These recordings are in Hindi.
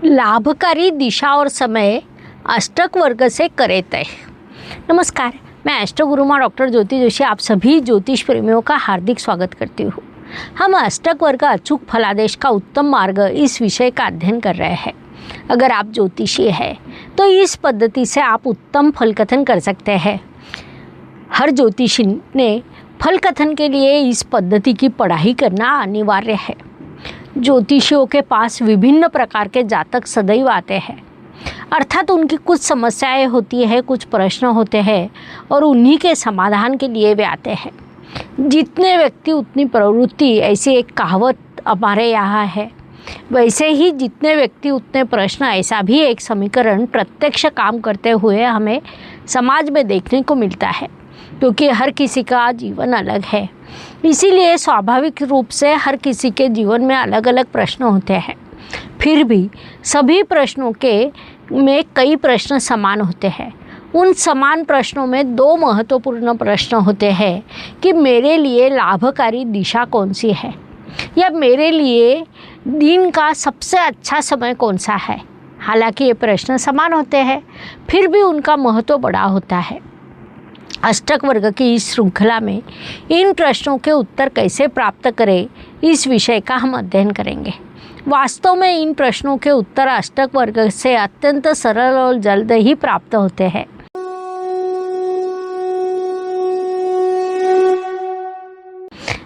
लाभकारी दिशा और समय अष्टक वर्ग से करे तय। नमस्कार, मैं एस्ट्रो गुरुमा डॉक्टर ज्योति जोशी आप सभी ज्योतिष प्रेमियों का हार्दिक स्वागत करती हूँ। हम अष्टक वर्ग अचूक फलादेश का उत्तम मार्ग इस विषय का अध्ययन कर रहे हैं। अगर आप ज्योतिषी हैं तो इस पद्धति से आप उत्तम फल कथन कर सकते हैं। हर ज्योतिषी ने फल कथन के लिए इस पद्धति की पढ़ाई करना अनिवार्य है। ज्योतिषियों के पास विभिन्न प्रकार के जातक सदैव आते हैं, अर्थात उनकी कुछ समस्याएं होती है, कुछ प्रश्न होते हैं और उन्हीं के समाधान के लिए वे आते हैं। जितने व्यक्ति उतनी प्रवृत्ति, ऐसी एक कहावत हमारे यहाँ है। वैसे ही जितने व्यक्ति उतने प्रश्न, ऐसा भी एक समीकरण प्रत्यक्ष काम करते हुए हमें समाज में देखने को मिलता है, क्योंकि हर किसी का जीवन अलग है। इसीलिए स्वाभाविक रूप से हर किसी के जीवन में अलग अलग प्रश्न होते हैं। फिर भी सभी प्रश्नों में कई प्रश्न समान होते हैं। उन समान प्रश्नों में दो महत्वपूर्ण प्रश्न होते हैं कि मेरे लिए लाभकारी दिशा कौन सी है, या मेरे लिए दिन का सबसे अच्छा समय कौन सा है। हालांकि ये प्रश्न समान होते हैं, फिर भी उनका महत्व बड़ा होता है। अष्टक वर्ग की इस श्रृंखला में इन प्रश्नों के उत्तर कैसे प्राप्त करें, इस विषय का हम अध्ययन करेंगे। वास्तव में इन प्रश्नों के उत्तर अष्टक वर्ग से अत्यंत सरल और जल्द ही प्राप्त होते हैं।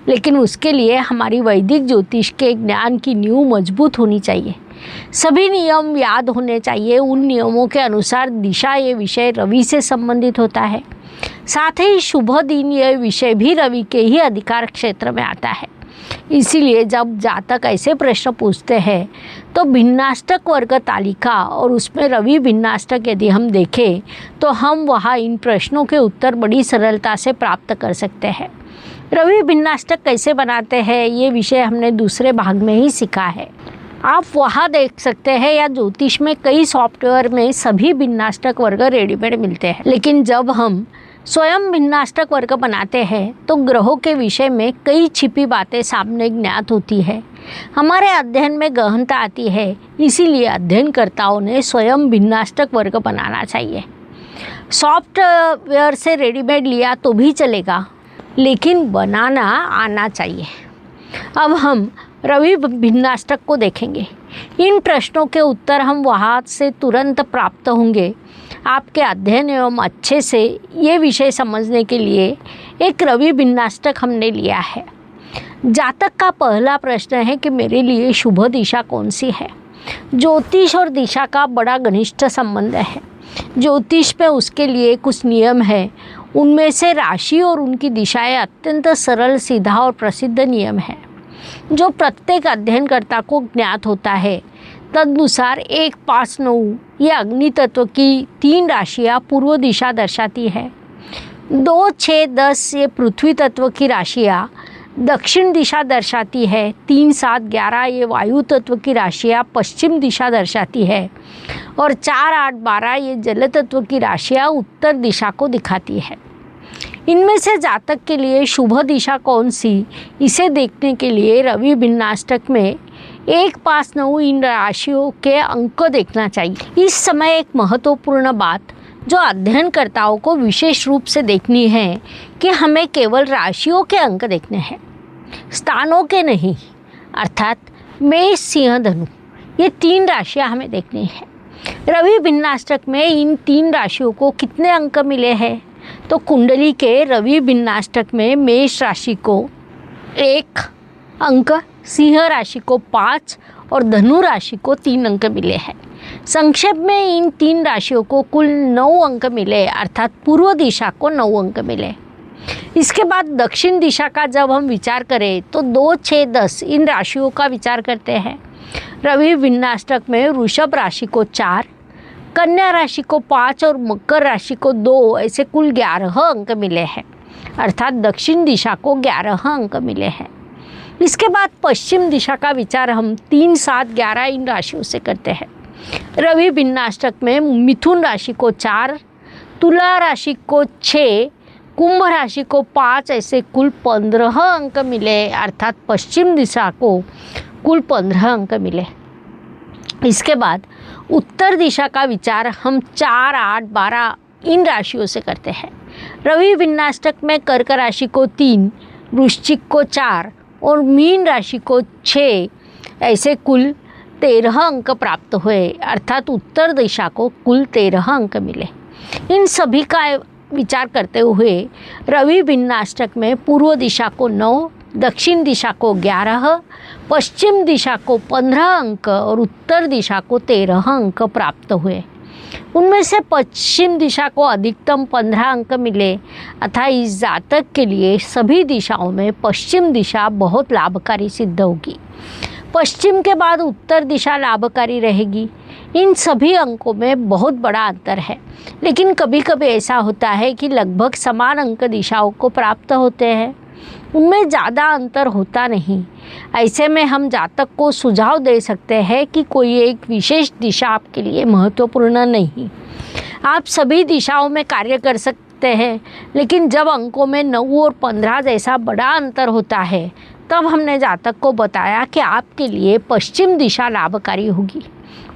लेकिन उसके लिए हमारी वैदिक ज्योतिष के ज्ञान की नींव मजबूत होनी चाहिए। सभी नियम याद होने चाहिए। उन नियमों के अनुसार दिशा ये विषय रवि से संबंधित होता है। साथ ही शुभ दिन यह विषय भी रवि के ही अधिकार क्षेत्र में आता है। इसीलिए जब जातक ऐसे प्रश्न पूछते हैं तो भिन्नाष्टक वर्ग तालिका और उसमें रवि भिन्नाष्टक यदि हम देखें तो हम वहाँ इन प्रश्नों के उत्तर बड़ी सरलता से प्राप्त कर सकते हैं। रवि भिन्नाष्टक कैसे बनाते हैं, ये विषय हमने दूसरे भाग में ही सीखा है। आप वहाँ देख सकते हैं, या ज्योतिष में कई सॉफ्टवेयर में सभी भिन्नाष्टक वर्ग रेडीमेड मिलते हैं। लेकिन जब हम स्वयं भिन्नाष्टक वर्ग बनाते हैं तो ग्रहों के विषय में कई छिपी बातें सामने ज्ञात होती है। हमारे अध्ययन में गहनता आती है। इसीलिए अध्ययनकर्ताओं ने स्वयं भिन्नाष्टक वर्ग बनाना चाहिए। सॉफ्टवेयर से रेडीमेड लिया तो भी चलेगा, लेकिन बनाना आना चाहिए। अब हम रवि भिन्नाष्टक को देखेंगे। इन प्रश्नों के उत्तर हम वहाँ से तुरंत प्राप्त होंगे। आपके अध्ययन एवं अच्छे से ये विषय समझने के लिए एक रवि भिन्नाष्टक हमने लिया है। जातक का पहला प्रश्न है कि मेरे लिए शुभ दिशा कौन सी है। ज्योतिष और दिशा का बड़ा घनिष्ठ संबंध है। ज्योतिष में उसके लिए कुछ नियम है। उनमें से राशि और उनकी दिशाएं अत्यंत सरल, सीधा और प्रसिद्ध नियम है, जो प्रत्येक अध्ययनकर्ता को ज्ञात होता है। तदनुसार 1, 5, 9 ये अग्नि तत्व की 3 राशियाँ पूर्व दिशा दर्शाती है। 2, 6, 10 ये पृथ्वी तत्व की राशियाँ दक्षिण दिशा दर्शाती है। 3, 7, 11 ये वायु तत्व की राशियाँ पश्चिम दिशा दर्शाती है। और 4, 8, 12 ये जल तत्व की राशियाँ उत्तर दिशा को दिखाती है। इनमें से जातक के लिए शुभ दिशा कौन सी, इसे देखने के लिए रवि भिन्नाष्टक में 1, 5, 9 इन राशियों के अंक देखना चाहिए। इस समय एक महत्वपूर्ण बात जो अध्ययनकर्ताओं को विशेष रूप से देखनी है कि हमें केवल राशियों के अंक देखने हैं, स्थानों के नहीं। अर्थात मेष, सिंह, धनु ये 3 राशियाँ हमें देखनी है। रवि भिन्नाष्टक में इन 3 राशियों को कितने अंक मिले हैं, तो कुंडली के रवि भिन्नाष्टक में मेष राशि को 1 अंक, सिंह राशि को 5 और धनु राशि को 3 अंक मिले हैं। संक्षेप में इन 3 राशियों को कुल 9 अंक मिले, अर्थात पूर्व दिशा को 9 अंक मिले। इसके बाद दक्षिण दिशा का जब हम विचार करें तो 2, 6, 10 इन राशियों का विचार करते हैं। रवि भिन्नाष्टक में वृषभ राशि को 4, कन्या राशि को 5 और मकर राशि को 2 ऐसे कुल 11 अंक मिले हैं, अर्थात दक्षिण दिशा को 11 अंक मिले हैं। इसके बाद पश्चिम दिशा का विचार हम 3, 7, 11 इन राशियों से करते हैं। रवि भिन्नाष्टक में मिथुन राशि को 4, तुला राशि को 6, कुंभ राशि को 5 ऐसे कुल 15 अंक मिले, अर्थात पश्चिम दिशा को कुल 15 अंक मिले। इसके बाद उत्तर दिशा का विचार हम 4, 8, 12 इन राशियों से करते हैं। रवि भिन्नाष्टक में कर्क राशि को 3, वृश्चिक को 4 और मीन राशि को 6 ऐसे कुल 13 अंक प्राप्त हुए, अर्थात उत्तर दिशा को कुल 13 अंक मिले। इन सभी का विचार करते हुए रवि भिन्नाष्टक में पूर्व दिशा को 9, दक्षिण दिशा को 11, पश्चिम दिशा को 15 अंक और उत्तर दिशा को 13 अंक प्राप्त हुए। उनमें से पश्चिम दिशा को अधिकतम 15 अंक मिले, अतः इस जातक के लिए सभी दिशाओं में पश्चिम दिशा बहुत लाभकारी सिद्ध होगी। पश्चिम के बाद उत्तर दिशा लाभकारी रहेगी। इन सभी अंकों में बहुत बड़ा अंतर है, लेकिन कभी कभी ऐसा होता है कि लगभग समान अंक दिशाओं को प्राप्त होते हैं, उनमें ज़्यादा अंतर होता नहीं। ऐसे में हम जातक को सुझाव दे सकते हैं कि कोई एक विशेष दिशा आपके लिए महत्वपूर्ण नहीं, आप सभी दिशाओं में कार्य कर सकते हैं, लेकिन जब अंकों में 9 और 15 जैसा बड़ा अंतर होता है तब हमने जातक को बताया कि आपके लिए पश्चिम दिशा लाभकारी होगी।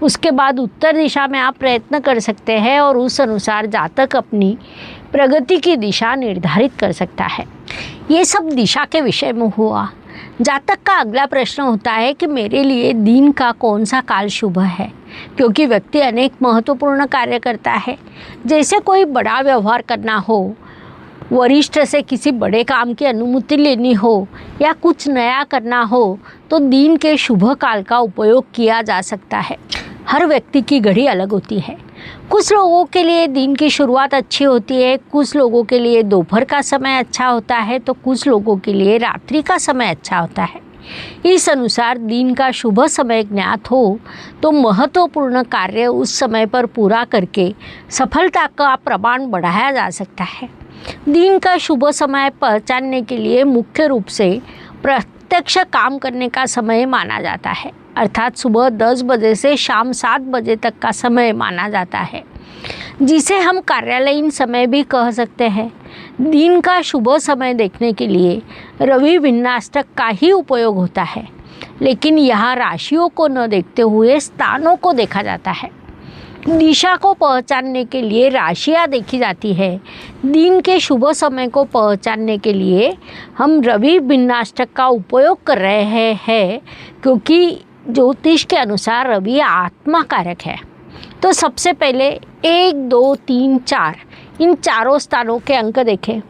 उसके बाद उत्तर दिशा में आप प्रयत्न कर सकते हैं और उस अनुसार जातक अपनी प्रगति की दिशा निर्धारित कर सकता है। ये सब दिशा के विषय में हुआ। जातक का अगला प्रश्न होता है कि मेरे लिए दिन का कौन सा काल शुभ है, क्योंकि व्यक्ति अनेक महत्वपूर्ण कार्य करता है, जैसे कोई बड़ा व्यवहार करना हो, वरिष्ठ से किसी बड़े काम की अनुमति लेनी हो या कुछ नया करना हो, तो दिन के शुभ काल का उपयोग किया जा सकता है। हर व्यक्ति की घड़ी अलग होती है। कुछ लोगों के लिए दिन की शुरुआत अच्छी होती है, कुछ लोगों के लिए दोपहर का समय अच्छा होता है, तो कुछ लोगों के लिए रात्रि का समय अच्छा होता है। इस अनुसार दिन का शुभ समय ज्ञात हो तो महत्वपूर्ण कार्य उस समय पर पूरा करके सफलता का प्रमाण बढ़ाया जा सकता है। दिन का शुभ समय पहचानने के लिए मुख्य रूप से प्रत्यक्ष काम करने का समय माना जाता है, अर्थात सुबह 10 बजे से शाम 7 बजे तक का समय माना जाता है, जिसे हम कार्यालयीन समय भी कह सकते हैं। दिन का शुभ समय देखने के लिए रवि भिन्नाष्टक का ही उपयोग होता है, लेकिन यहाँ राशियों को न देखते हुए स्थानों को देखा जाता है। दिशा को पहचानने के लिए राशियाँ देखी जाती है। दिन के शुभ समय को पहचानने के लिए हम रवि भिन्नाष्टक का उपयोग कर रहे हैं, क्योंकि ज्योतिष के अनुसार रवि आत्मा कारक है। तो सबसे पहले 1, 2, 3, 4 इन चारों स्थानों के अंक देखें।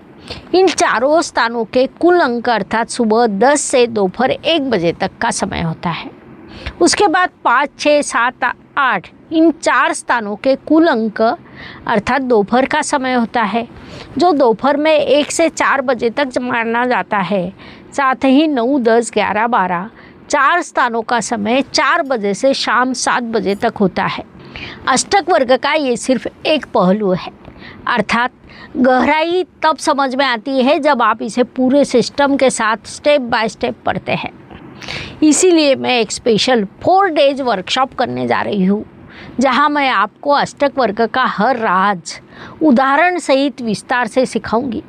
इन चारों स्थानों के कुल अंक अर्थात सुबह 10 से दोपहर 1 बजे तक का समय होता है। उसके बाद 5, 6, 7, 8 इन 4 स्थानों के कुल अंक अर्थात दोपहर का समय होता है, जो दोपहर में 1 से 4 बजे तक माना जाता है। साथ ही 9, 10, 11, 12 4 स्थानों का समय 4 बजे से शाम 7 बजे तक होता है। अष्टक वर्ग का ये सिर्फ एक पहलू है, अर्थात गहराई तब समझ में आती है जब आप इसे पूरे सिस्टम के साथ स्टेप बाय स्टेप पढ़ते हैं। इसीलिए मैं एक स्पेशल 4 डेज वर्कशॉप करने जा रही हूँ, जहाँ मैं आपको अष्टक वर्ग का हर राज उदाहरण सहित विस्तार से सिखाऊंगी।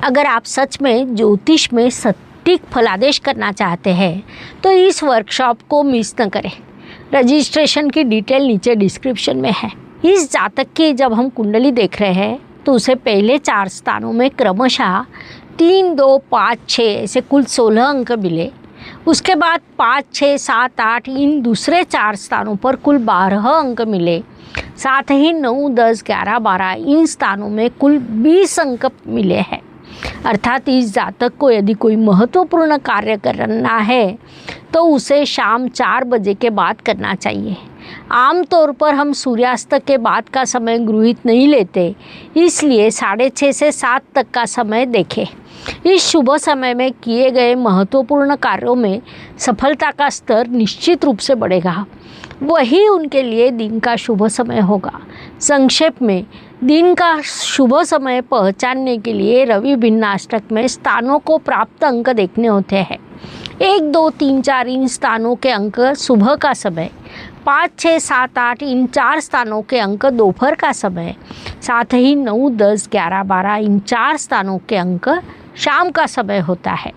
अगर आप सच में ज्योतिष में सटीक फलादेश करना चाहते हैं तो इस वर्कशॉप को मिस न करें। रजिस्ट्रेशन की डिटेल नीचे डिस्क्रिप्शन में है। इस जातक की जब हम कुंडली देख रहे हैं तो उसे पहले 4 स्थानों में क्रमशः 3, 2, 5, 6 ऐसे कुल 16 अंक मिले। उसके बाद 5, 6, 7, 8 इन दूसरे 4 स्थानों पर कुल 12 अंक मिले। साथ ही 9, 10, 11, 12 इन स्थानों में कुल 20 अंक मिले हैं। अर्थात इस जातक को यदि कोई महत्वपूर्ण कार्य करना है तो उसे शाम 4 बजे के बाद करना चाहिए। आमतौर पर हम सूर्यास्त के बाद का समय गृहीत नहीं लेते, इसलिए 6:30 से 7 तक का समय देखें। इस शुभ समय में किए गए महत्वपूर्ण कार्यों में सफलता का स्तर निश्चित रूप से बढ़ेगा। वही उनके लिए दिन का शुभ समय होगा। संक्षेप में दिन का शुभ समय पहचानने के लिए रवि भिन्नाष्टक में स्थानों को प्राप्त अंक देखने होते हैं। 1, 2, 3, 4 इन स्थानों के अंक सुबह का समय, 5, 6, 7, 8 इन 4 स्थानों के अंक दोपहर का समय, साथ ही 9, 10, 11, 12 इन 4 स्थानों के अंक शाम का समय होता है।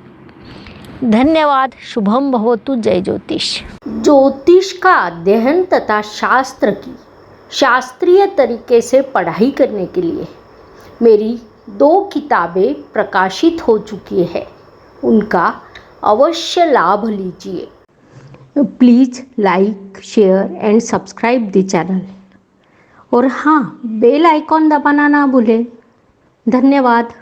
धन्यवाद। शुभम भवतु। जय ज्योतिष। ज्योतिष का अध्ययन तथा शास्त्र की शास्त्रीय तरीके से पढ़ाई करने के लिए मेरी 2 किताबें प्रकाशित हो चुकी है, उनका अवश्य लाभ लीजिए। Please like, share and subscribe the channel. और हाँ, बेल आइकॉन दबाना ना भूलें। धन्यवाद।